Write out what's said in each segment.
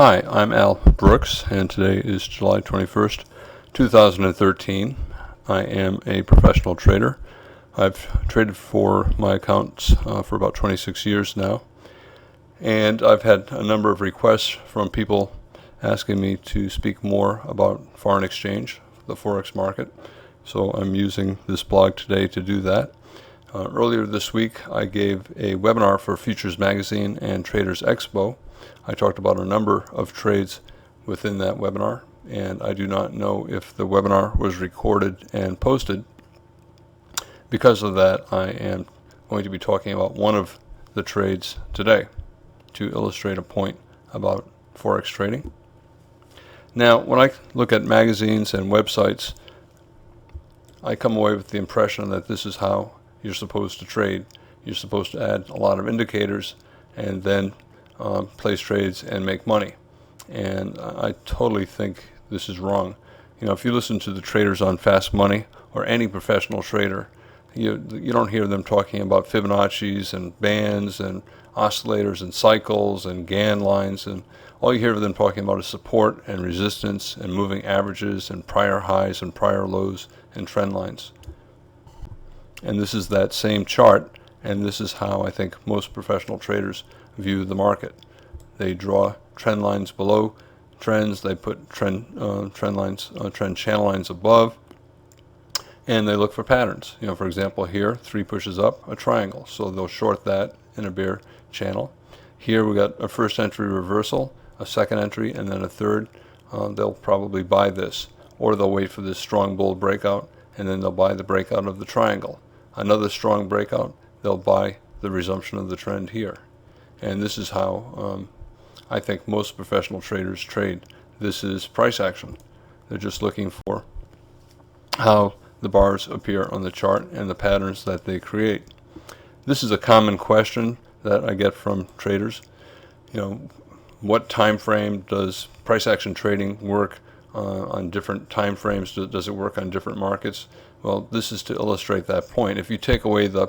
Hi, I'm Al Brooks, and today is July 21st, 2013. I am a professional trader. I've traded for my accounts for about 26 years now, and I've had a number of requests from people asking me to speak more about foreign exchange, the Forex market, so I'm using this blog today to do that. Earlier this week, I gave a webinar for Futures Magazine and Traders Expo. I talked about a number of trades within that webinar, and I do not know if the webinar was recorded and posted. Because of that, I am going to be talking about one of the trades today to illustrate a point about Forex trading. Now, when I look at magazines and websites, I come away with the impression that this is how you're supposed to trade. You're supposed to add a lot of indicators and then place trades and make money. And I totally think this is wrong. You know, if you listen to the traders on Fast Money or any professional trader, you don't hear them talking about Fibonacci's and bands and oscillators and cycles and Gann lines, and all you hear them talking about is support and resistance and moving averages and prior highs and prior lows and trend lines. And this is that same chart, and this is how I think most professional traders view the market. They draw trend lines below trends, they put trend channel lines above, and they look for patterns. You know, for example, here 3 pushes up, a triangle, so they'll short that in a bear channel. Here we got a first entry reversal, a second entry, and then a third. They'll probably buy this, or they'll wait for this strong bull breakout, and then they'll buy the breakout of the triangle. Another strong breakout, they'll buy the resumption of the trend here. And this is how I think most professional traders trade. This is price action. They're just looking for how the bars appear on the chart and the patterns that they create. This is a common question that I get from traders. You know, what time frame does price action trading work on different time frames? Does it work on different markets? Well, this is to illustrate that point. If you take away the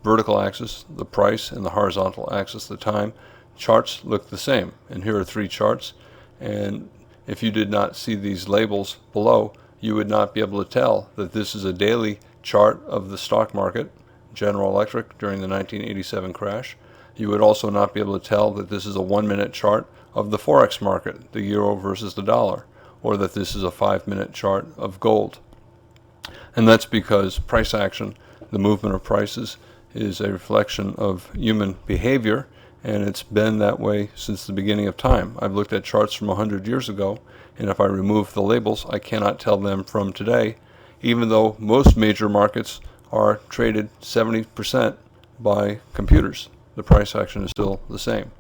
vertical axis, the price, and the horizontal axis, the time, charts look the same. And here are 3 charts, and if you did not see these labels below, you would not be able to tell that this is a daily chart of the stock market, General Electric, during the 1987 crash. You would also not be able to tell that this is a 1-minute chart of the Forex market, the euro versus the dollar, or that this is a 5-minute chart of gold. And that's because price action, the movement of prices, is a reflection of human behavior, and it's been that way since the beginning of time. I've looked at charts from 100 years ago, and if I remove the labels, I cannot tell them from today, even though most major markets are traded 70% by computers. The price action is still the same.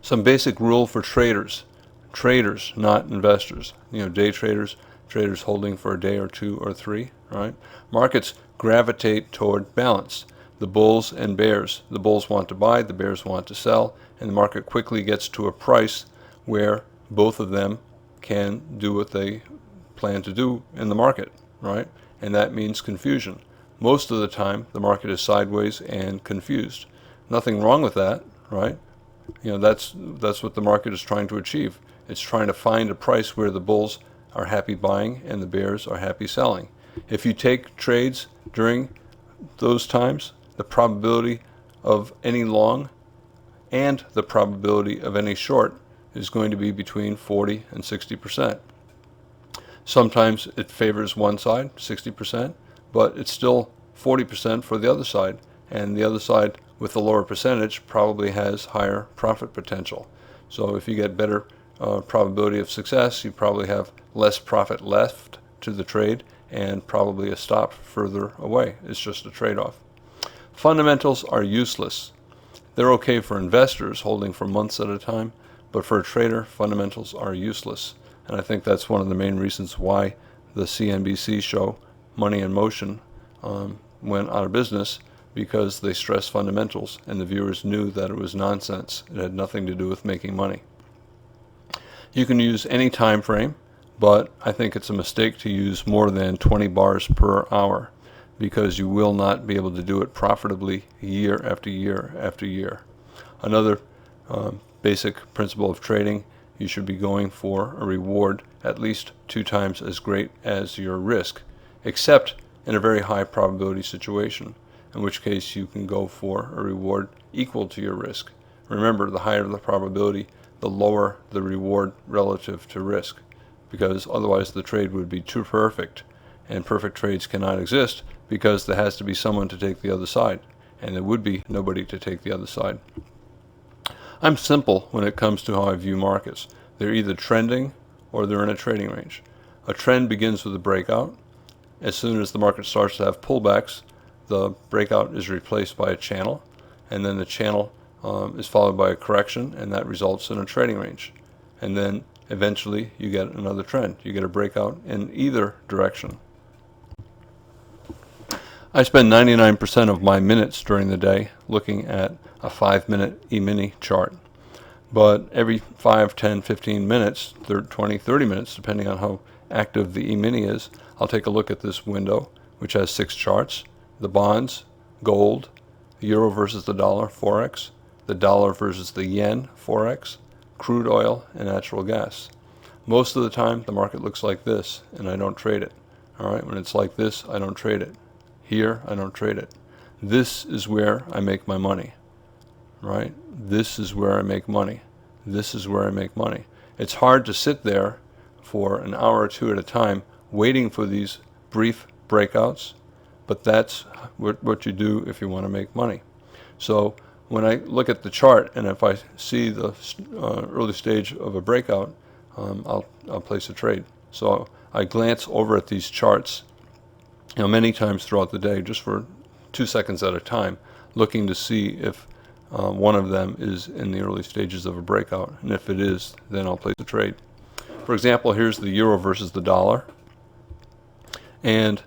Some basic rule for traders. Traders, not investors. You know, day traders, traders holding for a day or 2 or 3, right? Markets gravitate toward balance. The bulls and bears. The bulls want to buy, the bears want to sell, and the market quickly gets to a price where both of them can do what they plan to do in the market, right? And that means confusion. Most of the time, the market is sideways and confused. Nothing wrong with that, right? You know, that's what the market is trying to achieve. It's trying to find a price where the bulls are happy buying and the bears are happy selling. If you take trades during those times, the probability of any long and the probability of any short is going to be between 40 and 60%. Sometimes it favors one side, 60%, but it's still 40% for the other side, and the other side with the lower percentage probably has higher profit potential. So if you get better probability of success, you probably have less profit left to the trade and probably a stop further away. It's just a trade-off. Fundamentals are useless. They're okay for investors holding for months at a time, but for a trader, fundamentals are useless. And I think that's one of the main reasons why the CNBC show Money in Motion went out of business, because they stressed fundamentals and the viewers knew that it was nonsense. It had nothing to do with making money. You can use any time frame, but I think it's a mistake to use more than 20 bars per hour, because you will not be able to do it profitably year after year after year. Another basic principle of trading, you should be going for a reward at least 2 times as great as your risk, except in a very high probability situation, in which case you can go for a reward equal to your risk. Remember, the higher the probability, the lower the reward relative to risk, because otherwise the trade would be too perfect, and perfect trades cannot exist because there has to be someone to take the other side, and there would be nobody to take the other side. I'm simple when it comes to how I view markets. They're either trending or they're in a trading range. A trend begins with a breakout. As soon as the market starts to have pullbacks, the breakout is replaced by a channel, and then the channel is followed by a correction, and that results in a trading range. And then eventually you get another trend. You get a breakout in either direction. I spend 99% of my minutes during the day looking at a 5-minute E-mini chart. But every 5, 10, 15 minutes, 20, 30 minutes, depending on how active the E-mini is, I'll take a look at this window, which has 6 charts: the bonds, gold, the euro versus the dollar, Forex, the dollar versus the yen, Forex, crude oil, and natural gas. Most of the time, the market looks like this, and I don't trade it. All right, when it's like this, I don't trade it. Here, I don't trade it. This is where I make my money. Right? This is where I make money. This is where I make money. It's hard to sit there for an hour or two at a time waiting for these brief breakouts, but that's what you do if you want to make money. So when I look at the chart, and if I see the early stage of a breakout, I'll place a trade. So I glance over at these charts, many times throughout the day, just for 2 seconds at a time, looking to see if one of them is in the early stages of a breakout, and if it is, then I'll place a trade. For example, here's the euro versus the dollar, and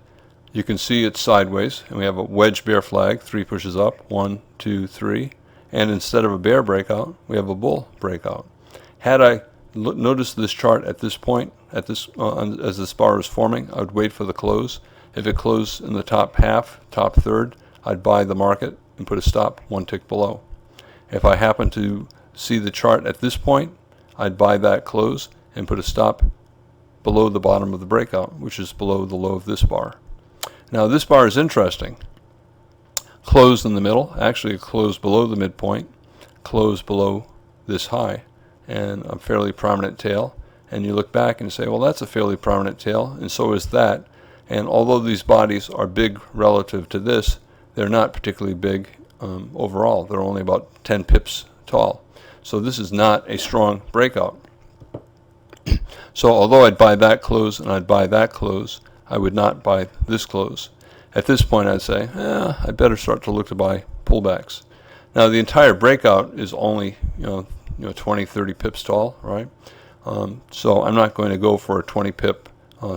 you can see it's sideways, and we have a wedge bear flag, 3 pushes up, 1, 2, 3, and instead of a bear breakout, we have a bull breakout. Had I noticed this chart at this point, as this bar is forming, I would wait for the close. If it closed in the top half, top third, I'd buy the market and put a stop 1 tick below. If I happen to see the chart at this point, I'd buy that close and put a stop below the bottom of the breakout, which is below the low of this bar. Now this bar is interesting. Closed in the middle, actually it closed below the midpoint, closed below this high, and a fairly prominent tail. And you look back and you say, well, that's a fairly prominent tail, and so is that. And although these bodies are big relative to this, they're not particularly big overall. They're only about 10 pips tall. So this is not a strong breakout. So although I'd buy that close and I'd buy that close, I would not buy this close. At this point I'd say, I better start to look to buy pullbacks. Now the entire breakout is only 20, 30 pips tall, right? So I'm not going to go for a 20 pip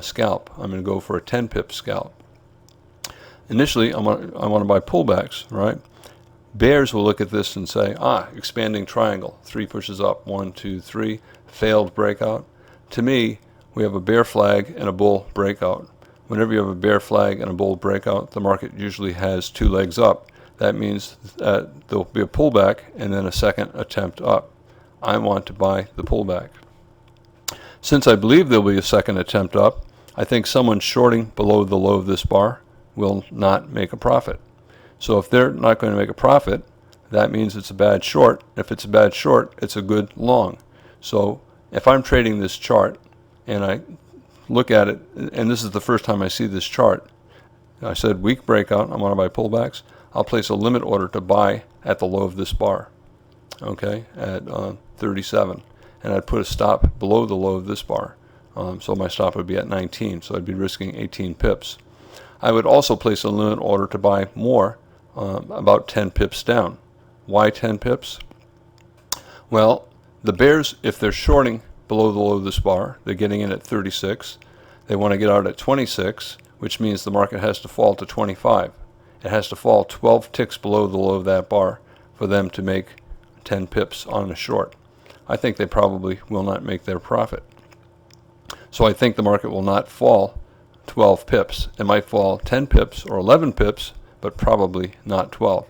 scalp. I'm going to go for a 10 pip scalp. Initially, I want to buy pullbacks, right? Bears will look at this and say, expanding triangle, 3 pushes up, 1, 2, 3, failed breakout. To me, we have a bear flag and a bull breakout. Whenever you have a bear flag and a bull breakout, the market usually has 2 legs up. That means that there will be a pullback and then a second attempt up. I want to buy the pullback. Since I believe there will be a second attempt up, I think someone shorting below the low of this bar will not make a profit. So if they're not going to make a profit, that means it's a bad short. If it's a bad short, it's a good long. So if I'm trading this chart and I look at it, and this is the first time I see this chart, I said weak breakout, I want to buy pullbacks, I'll place a limit order to buy at the low of this bar, okay, at 37. And I'd put a stop below the low of this bar. So my stop would be at 19, so I'd be risking 18 pips. I would also place a limit order to buy more, about 10 pips down. Why 10 pips? Well, the bears, if they're shorting below the low of this bar, they're getting in at 36. They want to get out at 26, which means the market has to fall to 25. It has to fall 12 ticks below the low of that bar for them to make 10 pips on a short. I think they probably will not make their profit. So I think the market will not fall 12 pips. It might fall 10 pips or 11 pips, but probably not 12.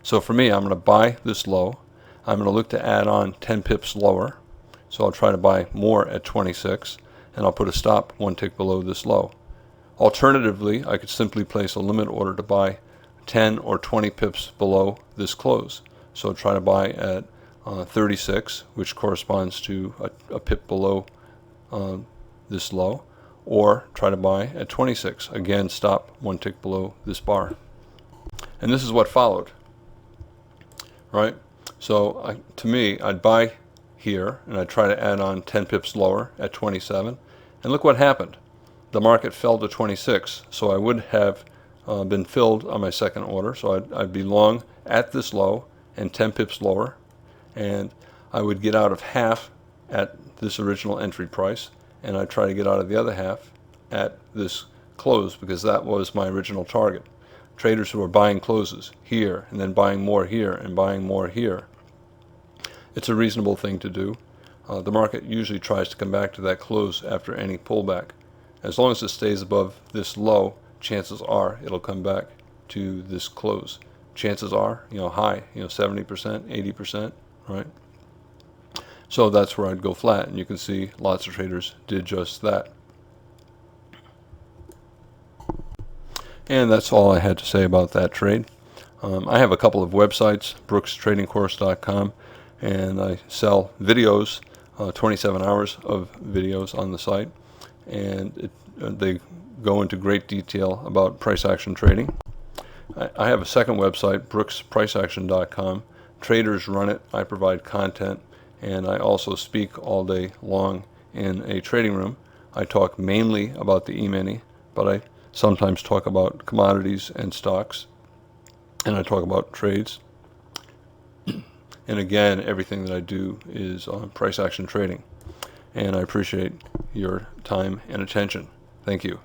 So for me, I'm going to buy this low. I'm going to look to add on 10 pips lower. So I'll try to buy more at 26, and I'll put a stop one tick below this low. Alternatively, I could simply place a limit order to buy 10 or 20 pips below this close. So try to buy at 36, which corresponds to a pip below this low, or try to buy at 26. Again, stop one tick below this bar. And this is what followed, right? So to me, I'd buy here, and I'd try to add on 10 pips lower at 27. And look what happened. The market fell to 26, so I would have been filled on my second order. So I'd be long at this low and 10 pips lower, and I would get out of half at this original entry price, and I'd try to get out of the other half at this close, because that was my original target. Traders who are buying closes here and then buying more here and buying more here, it's a reasonable thing to do. The market usually tries to come back to that close after any pullback. As long as it stays above this low, chances are it'll come back to this close. Chances are, high, 70%, 80%, right? So that's where I'd go flat, and you can see lots of traders did just that. And that's all I had to say about that trade. I have a couple of websites, brookstradingcourse.com, and I sell videos, 27 hours of videos on the site, and they go into great detail about price action trading. I have a second website, brookspriceaction.com. Traders run it. I provide content, and I also speak all day long in a trading room. I talk mainly about the E-mini, but I sometimes talk about commodities and stocks, and I talk about trades. And again, everything that I do is on price action trading. And I appreciate your time and attention. Thank you.